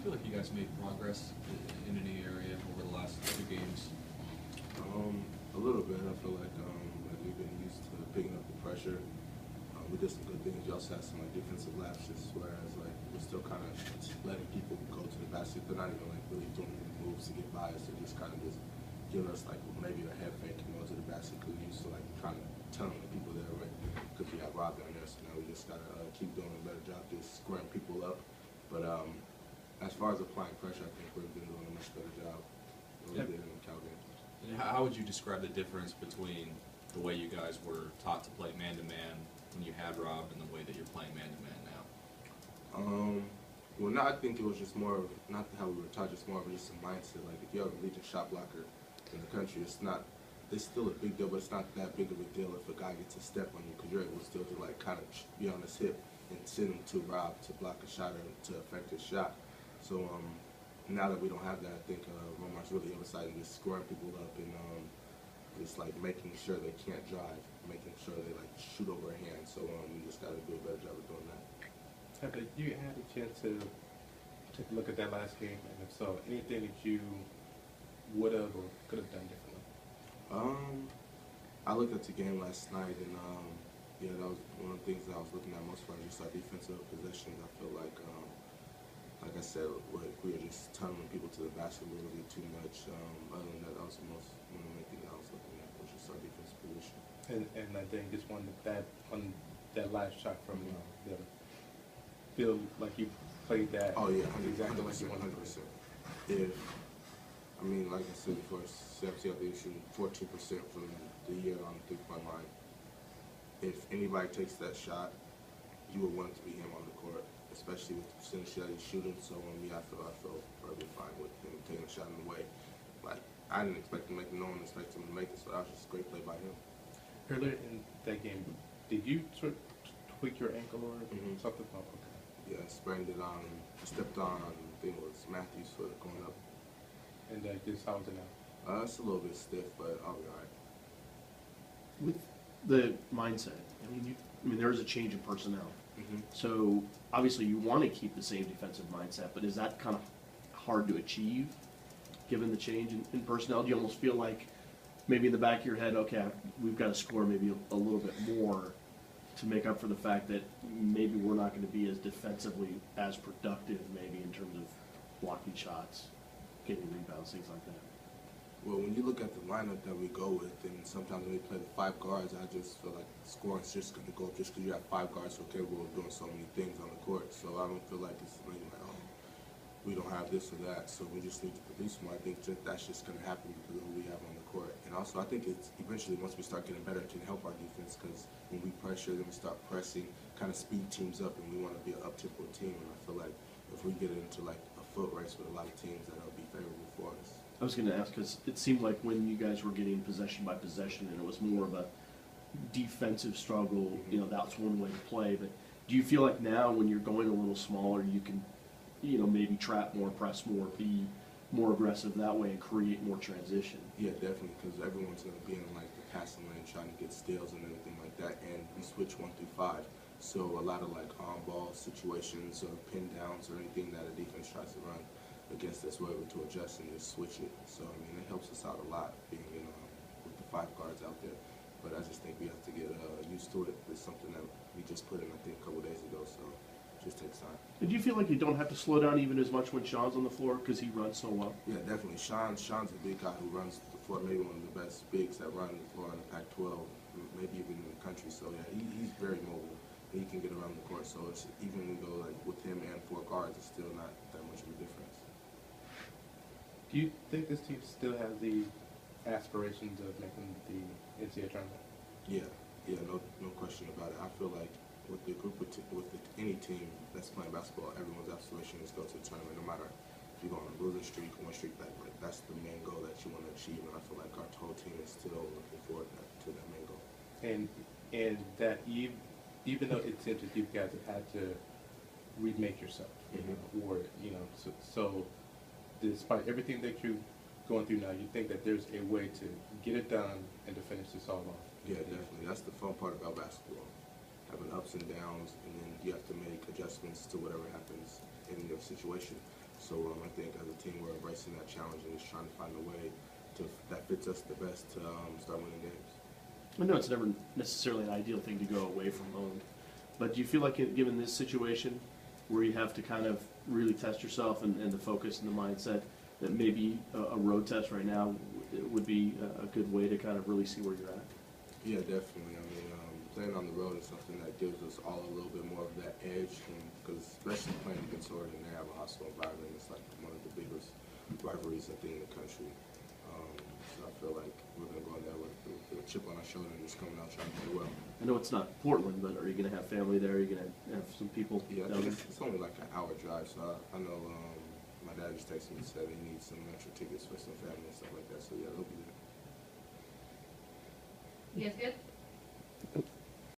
feel like you guys made progress in any area over the last two games? A little bit. I feel like we've been used to picking up the pressure. We did some good things. We also had some like defensive lapses, whereas like we're still kind of letting people go to the basket. They're not even like really doing any moves to get by us. They're just kind of just giving us like maybe a head fake and go to the basket. Because we used to like trying to tell the people there, right? Because we got Rob down there, so now we just gotta keep doing a better job just squaring people up. But as far as applying pressure, I think we've been doing a much better job than we Yep. did in Calgary. And how would you describe the difference between the way you guys were taught to play man-to-man when you had Rob and the way that you're playing man-to-man now? Well, now I think it was just more of, not how we were taught, just more of just a mindset. Like, if you have a leading shot blocker in the country, it's still a big deal, but it's not that big of a deal if a guy gets a step on you, because you're able still to, like, kind of be on his hip and send him to Rob to block a shot or to affect his shot. So, now that we don't have that, I think Romar's really emphasizing just scoring people up and just, like, making sure they can't drive, making sure they, like, shoot over a hand. So, we just got to do a better job of doing that. Have you had a chance to take a look at that last game, and if so, anything that you would have or could have done differently? I looked at the game last night, and yeah, that was one of the things that I was looking at most for, just our defensive possessions. I feel like I said, we were just tunneling people to the basket a little bit too much. Other than that, that was one of the main things I was looking at, was just our defensive position. And I think just on that last shot from the other, feel like you played that. Oh yeah, exactly like you 100%, wanted to 100%. If I mean, like I said before, Sam Seattle shooting 14% from the year on the 3-point line. If anybody takes that shot, you would want it to be him on the court, especially with the percentage that he's shooting. So I feel perfectly fine with him taking a shot in the way. Like, I didn't expect him to make it, no one expected him to make it, so that was just a great play by him. Earlier in that game, did you sort of tweak your ankle or something? Oh, okay. Yeah, I sprained it on, I stepped on, I think it was Matthew's foot going up. And just how is it now? It's a little bit stiff, but I'll be all right. With the mindset, I mean, there is a change in personnel. So obviously you want to keep the same defensive mindset, but is that kind of hard to achieve given the change in personnel? Do you almost feel like maybe in the back of your head, okay, we've got to score maybe a little bit more to make up for the fact that maybe we're not going to be as defensively as productive maybe in terms of blocking shots, getting rebounds, things like that? Well, when you look at the lineup that we go with, and sometimes when we play the 5 guards, I just feel like scoring's just going to go up just because you have 5 guards so capable of doing so many things on the court. So I don't feel like it's really like, oh, we don't have this or that, so we just need to produce more. I think that's just going to happen because of who we have on the court. And also, I think it's eventually, once we start getting better, it can help our defense, because when we pressure, then we start pressing, kind of speed teams up, and we want to be an up-tempo team. And I feel like if we get into like a foot race with a lot of teams, that'll be favorable for us. I was going to ask, because it seemed like when you guys were getting possession by possession and it was more of a defensive struggle, that's one way to play. But do you feel like now when you're going a little smaller, you can, maybe trap more, press more, be more aggressive that way and create more transition? Yeah, definitely, because everyone's going to be in like the passing lane trying to get steals and everything like that, and we switch 1 through 5. So a lot of like on-ball situations or pin downs or anything that a defense tries to run against us, we're able to adjust and just switch it. So I mean, it helps us out a lot being with the 5 guards out there. But I just think we have to get used to it. It's something that we just put in, I think, a couple days ago. So it just takes time. Do you feel like you don't have to slow down even as much when Sean's on the floor because he runs so well? Yeah, definitely. Sean's a big guy who runs the floor, maybe one of the best bigs that run the floor in the Pac-12, maybe even in the country. So yeah, he's very mobile. He can get around the court. So it's, even when we go like with him and 4 guards, it's still not that much of a difference. Do you think this team still has the aspirations of making the NCAA tournament? Yeah, no question about it. I feel like with the group any team that's playing basketball, everyone's aspiration is to go to the tournament, no matter if you're going on a losing streak, one streak back. Like, that's the main goal that you want to achieve, and I feel like our whole team is still looking forward to that main goal. And that even though it seems that you guys have had to remake yourself, so despite everything that you're going through now, you think that there's a way to get it done and to finish this all off? Yeah, definitely. That's the fun part about basketball. Having ups and downs, and then you have to make adjustments to whatever happens in your situation. So I think as a team we're embracing that challenge and just trying to find a way that fits us the best to start winning games. I know it's never necessarily an ideal thing to go away from home, but do you feel like given this situation where you have to kind of really test yourself and the focus and the mindset, that maybe a road test right now would be a good way to kind of really see where you're at? Yeah, definitely. I mean, playing on the road is something that gives us all a little bit more of that edge, because especially playing against Oregon, they have a hostile environment. It's like one of the biggest rivalries I think in the country. So I feel like we're going to go in there with a chip on our shoulder and just coming out trying to play well. I know it's not Portland, but are you going to have family there? Are you going to have some people Yeah, I down think there? it's only like an hour drive, so I know my dad just texted me and said he needs some extra tickets for some family and stuff like that. So yeah, they'll be there. You guys good?